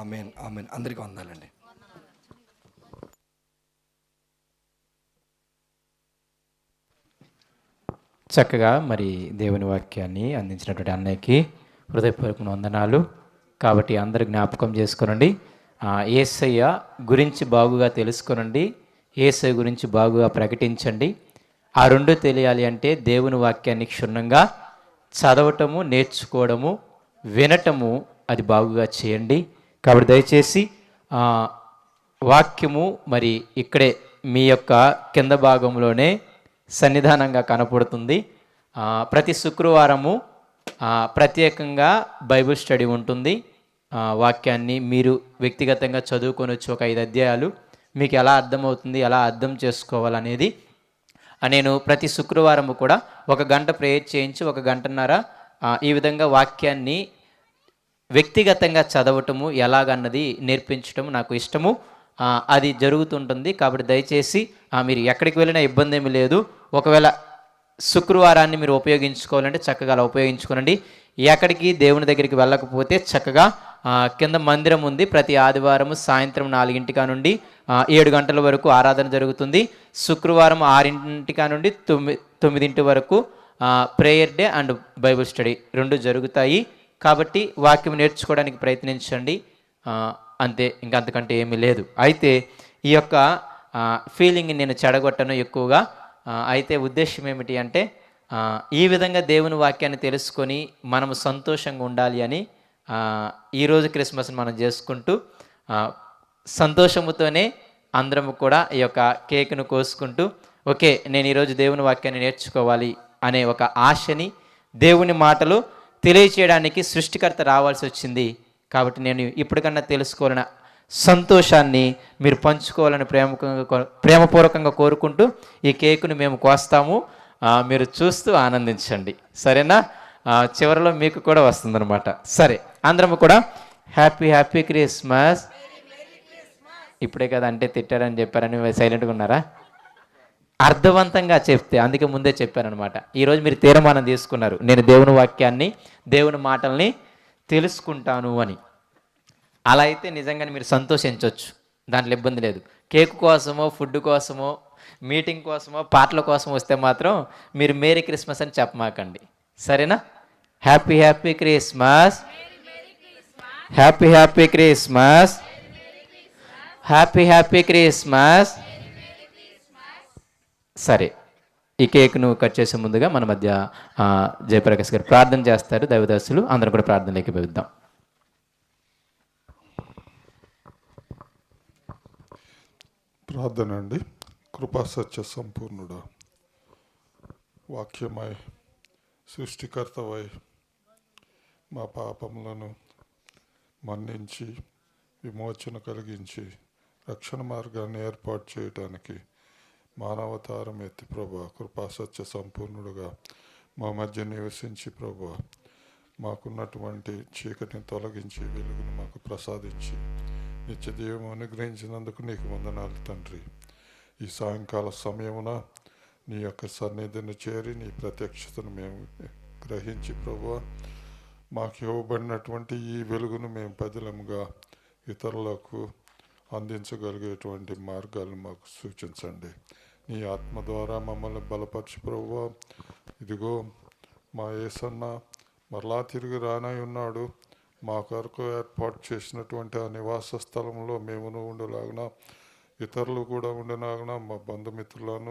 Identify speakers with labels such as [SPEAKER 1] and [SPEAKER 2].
[SPEAKER 1] Amen, amen. అందరికీ వందాలండి.
[SPEAKER 2] చక్కగా మరి దేవుని వాక్యాన్ని అందించినటువంటి అన్నయ్యకి హృదయపూర్వక వందనాలు. కాబట్టి అందరూ జ్ఞాపకం చేసుకోనండి, యేసయ్య గురించి బాగుగా తెలుసుకోనండి, యేసయ్య గురించి బాగుగా ప్రకటించండి. ఆ రెండు తెలియాలి అంటే దేవుని వాక్యాన్ని క్షుణ్ణంగా చదవటము, నేర్చుకోవడము, వినటము అది బాగుగా చేయండి. కాబట్టి దయచేసి వాక్యము మరి ఇక్కడే మీ యొక్క కింద భాగంలోనే సన్నిధానంగా కనపడుతుంది. ప్రతి శుక్రవారము ప్రత్యేకంగా బైబిల్ స్టడీ ఉంటుంది. వాక్యాన్ని మీరు వ్యక్తిగతంగా చదువుకొనొచ్చు. ఒక 5 అధ్యాయాలు మీకు ఎలా అర్థమవుతుంది, ఎలా అర్థం చేసుకోవాలనేది నేను ప్రతి శుక్రవారము కూడా 1 గంట ప్రేయర్ చేయించి 1 గంటన్నర ఈ విధంగా వాక్యాన్ని వ్యక్తిగతంగా చదవటము ఎలాగన్నది నేర్పించటము నాకు ఇష్టము. అది జరుగుతుంటుంది. కాబట్టి దయచేసి మీరు ఎక్కడికి వెళ్ళినా ఇబ్బంది ఏమీ లేదు. ఒకవేళ శుక్రవారాన్ని మీరు ఉపయోగించుకోవాలంటే చక్కగా అలా ఉపయోగించుకోనండి. ఎక్కడికి దేవుని దగ్గరికి వెళ్ళకపోతే చక్కగా కింద మందిరం ఉంది. ప్రతి ఆదివారం సాయంత్రం 4 నుండి 7 గంటల వరకు ఆరాధన జరుగుతుంది. శుక్రవారం 6 నుండి 9 వరకు prayer day and Bible study 2 జరుగుతాయి. కాబట్టి వాక్యం నేర్చుకోవడానికి ప్రయత్నించండి. అంతే, ఇంకా అంతకంటే ఏమీ లేదు. అయితే ఈ యొక్క ఫీలింగ్ నేను చెడగొట్టను ఎక్కువగా. అయితే ఉద్దేశం ఏమిటి అంటే ఈ విధంగా దేవుని వాక్యాన్ని తెలుసుకొని మనము సంతోషంగా ఉండాలి అని ఈరోజు క్రిస్మస్ని మనం చేసుకుంటూ సంతోషముతోనే అందరము కూడా ఈ యొక్క కేక్ను కోసుకుంటూ ఓకే నేను ఈరోజు దేవుని వాక్యాన్ని నేర్చుకోవాలి అనే ఒక ఆశని, దేవుని మాటలు తెలియచేయడానికి సృష్టికర్త రావాల్సి వచ్చింది. కాబట్టి నేను ఇప్పటికన్నా తెలుసుకోవాలన్న సంతోషాన్ని మీరు పంచుకోవాలని ప్రేమపూర్వకంగా కోరుకుంటూ ఈ కేకును మేము కోస్తాము. మీరు చూస్తూ ఆనందించండి, సరేనా? చివరిలో మీకు కూడా వస్తుందన్నమాట. సరే, అందరము కూడా హ్యాపీ హ్యాపీ క్రిస్మస్. ఇప్పుడే కదా అంటే తిట్టారని చెప్పారని సైలెంట్గా ఉన్నారా? అర్థవంతంగా చెప్తే, అందుకే ముందే చెప్పారనమాట. ఈరోజు మీరు తీర్మానం తీసుకున్నారు, నేను దేవుని వాక్యాన్ని, దేవుని మాటల్ని తెలుసుకుంటాను అని. అలా అయితే నిజంగానే మీరు సంతోషించవచ్చు, దాంట్లో ఇబ్బంది లేదు. కేక్ కోసమో, ఫుడ్ కోసమో, మీటింగ్ కోసమో, పాటల కోసం వస్తే మాత్రం మీరు మేరీ క్రిస్మస్ అని చెప్పమాకండి, సరేనా? Happy happy Christmas, happy happy Christmas, happy happy Christmas. సరే, ఈ కేక్ను కట్ చేసే ముందుగా మన మధ్య జయప్రకాష్ గారు ప్రార్థన చేస్తారు. దైవదాసులు అందరూ కూడా ప్రార్థనలోకి వెళ్దాం.
[SPEAKER 3] ప్రార్థన అండి. కృపా సత్య సంపూర్ణుడా, వాక్యమై సృష్టికర్తవై మా పాపములను మన్నించి విమోచన కలిగించి రక్షణ మార్గాన్ని ఏర్పాటు చేయడానికి మానవతారం ఎత్తి ప్రభా, కృపా సత్య సంపూర్ణుడుగా మా మధ్య నివసించి ప్రభా, మాకున్నటువంటి చీకటిని తొలగించి వెలుగును మాకు ప్రసాదించి నిత్య జీవం అనుగ్రహించినందుకు నీకు వందనాలు తండ్రి. ఈ సాయంకాల సమయమున నీ యొక్క సన్నిధిని చేరి నీ ప్రత్యక్షతను మేము గ్రహించి ప్రభువా, మాకు ఇవ్వబడినటువంటి ఈ వెలుగును మేము పదిలముగా ఇతరులకు అందించగలిగేటువంటి మార్గాలను మాకు సూచించండి. నీ ఆత్మ ద్వారా మమ్మల్ని బలపరచు ప్రభువా. ఇదిగో మా యేసన్న మరలా తిరిగి రానై ఉన్నాడు. మా కొరకు ఏర్పాటు చేసినటువంటి ఆ నివాస స్థలంలో మేమును ఉండలాగిన, ఇతరులు కూడా ఉండలాగిన, మా బంధుమిత్రులను